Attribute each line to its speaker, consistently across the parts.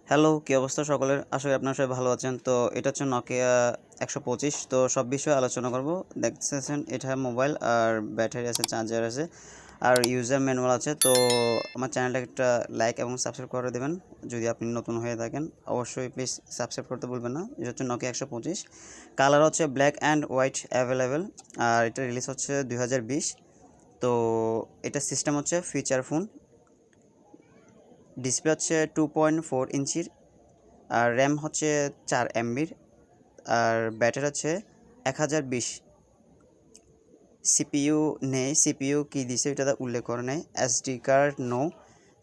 Speaker 1: Hello, কী অবস্থা সকলের? আশা করি আপনারা সবাই ভালো আছেন। তো এটা হচ্ছে Nokia 125। তো সব বিষয়ে আলোচনা করব। দেখতেছেন এটা মোবাইল আর ব্যাটারি আছে, চার্জার আছে আর ইউজার ম্যানুয়াল আছে। তো আমার চ্যানেলটাকে একটা লাইক এবং সাবস্ক্রাইব করে দেবেন যদি আপনি নতুন হয়ে থাকেন। অবশ্যই প্লিজ সাবস্ক্রাইব করতে ভুলবেন না। এটা হচ্ছে Nokia 125। কালার হচ্ছে ব্ল্যাক অ্যান্ড হোয়াইট অ্যাভেলেবেল। আর এটা রিলিজ হচ্ছে 2020। তো এটা সিস্টেম হচ্ছে ফিচার ফোন। ডিসপ্লে হচ্ছে 2.4 ইঞ্চির আর র্যাম হচ্ছে 4 MB আর ব্যাটারি হচ্ছে 1020। সিপিইউ নেই, সিপিইউ কি দিছে এটা উল্লেখ করে নেই। এসডি কার্ড নো,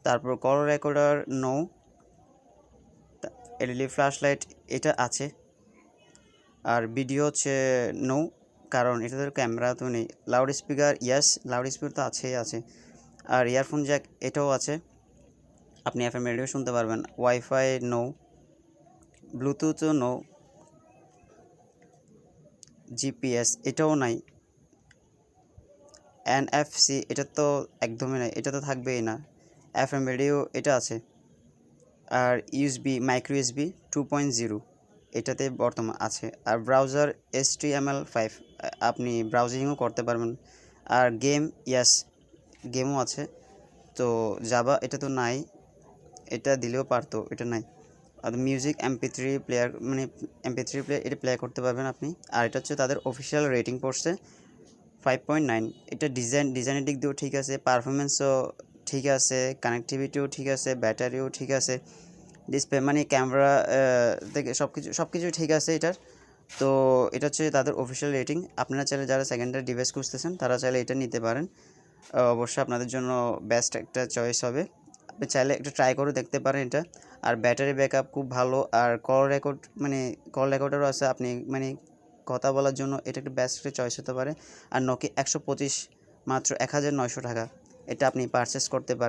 Speaker 1: তারপর call recorder no, LED flash light এটা আছে আর ভিডিও হচ্ছে নো, কারণ এটাতে ক্যামেরা তো নেই। লাউড স্পিকার ইয়াস, লাউড স্পিকার তো আছেই আছে। আর ইয়ারফোন জ্যাক এটাও আছে, আপনি এফএম রেডিও শুনতে পারবেন। ওয়াইফাই নো, ব্লুটুথও নো, জিপিএস এটাও নাই। এনএফসি এটা তো একদমই নাই, এটা তো থাকবেই না। এফএম রেডিও এটা আছে। আর ইউএসবি, মাইক্রো ইউএসবি 2.0 এটাতে বর্তমান আছে। আর ব্রাউজার HTML5, আপনি ব্রাউজিংও করতে পারবেন। আর গেম ইয়াস, গেমও আছে। তো জাভা এটা তো নাই, এটা দিলেও পারতো, এটা নাই। আর মিউজিক MP3 প্লেয়ার, মানে MP3 প্লেয়ার এটা প্লে করতে পারবেন আপনি। আর এটা হচ্ছে তাদের অফিসিয়াল রেটিং পড়ছে 5.9। এটা ডিজাইনের দিক দিয়েও ঠিক আছে, পারফরমেন্সও ঠিক আছে, কানেক্টিভিটিও ঠিক আছে, ব্যাটারিও ঠিক আছে, ডিসপ্লে মানে ক্যামেরা থেকে সব কিছু ঠিক আছে এটার। তো এটা হচ্ছে তাদের অফিসিয়াল রেটিং। আপনারা চাইলে যারা সেকেন্ডারি ডিভাইস খুঁজতেছেন তারা চাইলে এটা নিতে পারেন। অবশ্যই আপনাদের জন্য বেস্ট একটা চয়েস হবে। আপনি চাইলে একটু ট্রাই করে দেখতে পারেন এটা। আর ব্যাটারি ব্যাকআপ খুব ভালো। আর কল রেকর্ডারও আছে, আপনি মানে কথা বলার জন্য এটা একটা বেস্ট একটা চয়েস হতে পারে। আর Nokia 125 মাত্র 1900 টাকা, এটা আপনি পারচেস করতে পারেন।